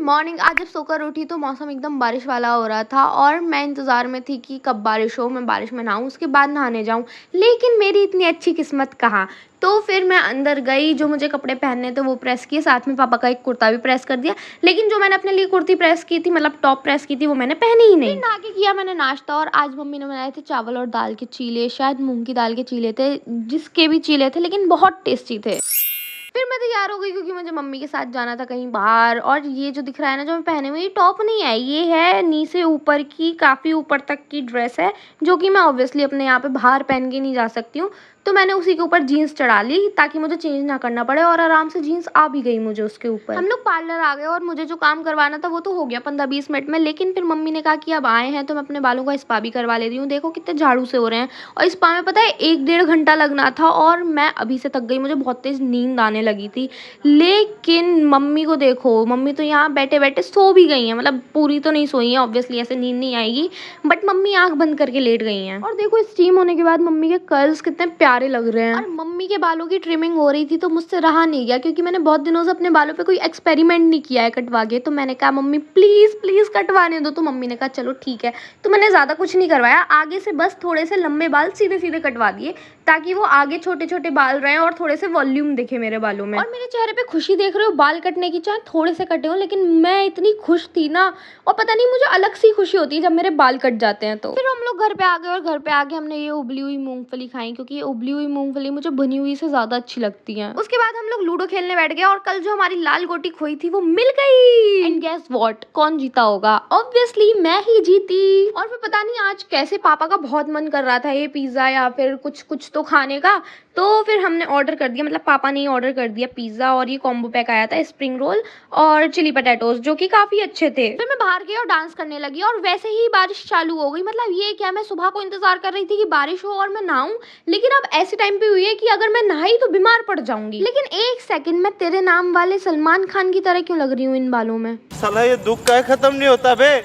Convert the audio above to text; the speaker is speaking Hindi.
मॉर्निंग आज जब सोकर उठी तो मौसम एकदम बारिश वाला हो रहा था और मैं इंतज़ार में थी कि कब बारिश हो, मैं बारिश में नहाऊं, उसके बाद नहाने जाऊं। लेकिन मेरी इतनी अच्छी किस्मत कहाँ। तो फिर मैं अंदर गई, जो मुझे कपड़े पहनने थे वो प्रेस किए, साथ में पापा का एक कुर्ता भी प्रेस कर दिया। लेकिन जो मैंने अपने लिए कुर्ती प्रेस की थी, मतलब टॉप प्रेस की थी, वो मैंने पहनी ही नहीं। फिर नहा के किया मैंने नाश्ता और आज मम्मी ने बनाए थे चावल और दाल के चीले, शायद मूंग की दाल के चीले थे, जिसके भी चीले थे लेकिन बहुत टेस्टी थे। फिर मैं तैयार हो गई क्योंकि मुझे मम्मी के साथ जाना था कहीं बाहर। और ये जो दिख रहा है ना, जो मैं पहने हुई, ये टॉप नहीं है, ये है नी से ऊपर की, काफ़ी ऊपर तक की ड्रेस है, जो कि मैं ऑब्वियसली अपने यहाँ पे बाहर पहन के नहीं जा सकती हूँ। तो मैंने उसी के ऊपर जीन्स चढ़ा ली ताकि मुझे चेंज ना करना पड़े, और आराम से जीन्स आ भी गई मुझे उसके ऊपर। हम लोग पार्लर आ गए और मुझे जो काम करवाना था वो तो हो गया 15-20 मिनट में। लेकिन फिर मम्मी ने कहा कि अब आए हैं तो मैं अपने बालों का स्पा भी करवा लेती हूँ। देखो कितने झाड़ू से हो रहे हैं। और स्पा में पता है 1-1.5 घंटा लगना था और मैं अभी से थक गई, मुझे बहुत तेज़ नींद आने लगी थी। लेकिन मम्मी को देखो, मम्मी तो यहाँ बैठे बैठे सो भी गई हैं, मतलब पूरी तो नहीं सोई हैं, ऑब्वियसली ऐसे नींद नहीं आएगी, बट मम्मी आंख बंद करके लेट गई हैं। और देखो स्टीम होने के बाद मम्मी के कर्ल्स कितने प्यारे लग रहे हैं। और मम्मी के बालों की ट्रिमिंग हो रही थी तो मुझसे रहा नहीं गया, क्योंकि मैंने बहुत दिनों से अपने बालों पे कोई एक्सपेरिमेंट नहीं किया है कटवा के। तो मैंने कहा मम्मी प्लीज़ प्लीज़ कटवाने दो। तो मम्मी ने कहा चलो ठीक है। तो मैंने ज़्यादा कुछ नहीं करवाया, आगे से बस थोड़े से लंबे बाल सीधे सीधे कटवा दिए, ताकि वो आगे छोटे छोटे बाल रहें और थोड़े से वॉल्यूम दिखे मेरे बालों में। और मेरे चेहरे पे खुशी देख रहे हो बाल कटने की, चाहे थोड़े से कटे हो, लेकिन मैं इतनी खुश थी ना। और पता नहीं, मुझे अलग सी खुशी होती है जब मेरे बाल कट जाते हैं। तो फिर हम लोग घर पे आ गए और घर पे आके हमने ये उबली हुई मूंगफली खाई, क्योंकि ये उबली हुई मूंगफली मुझे भुनी हुई से ज्यादा अच्छी लगती है। उसके बाद हम लोग लूडो खेलने बैठ गए और कल जो हमारी लाल गोटी खोई थी वो मिल गई। एंड गेस व्हाट, कौन जीता होगा? ऑब्वियसली मैं ही जीती। और फिर पता नहीं आज कैसे पापा का बहुत मन कर रहा था ये पिज्जा या फिर कुछ तो खाने का। तो फिर हमने ऑर्डर कर दिया, मतलब पापा ने ही ऑर्डर कर दिया पिज्ज़ा, और ये कॉम्बो पैक आया था स्प्रिंग रोल और चिली पटेटोज, जो कि काफ़ी अच्छे थे। फिर मैं बाहर गई और डांस करने लगी और वैसे ही बारिश चालू हो गई। मतलब ये क्या, मैं सुबह को इंतजार कर रही थी कि बारिश हो और मैं नहाऊं, लेकिन अब ऐसे टाइम पे हुई है कि अगर मैं नहाई तो बीमार पड़ जाऊंगी। लेकिन एक सेकंड, मैं तेरे नाम वाले सलमान खान की तरह क्यों लग रही हूँ इन बालों में? साला ये दुख का खत्म नहीं होता बे।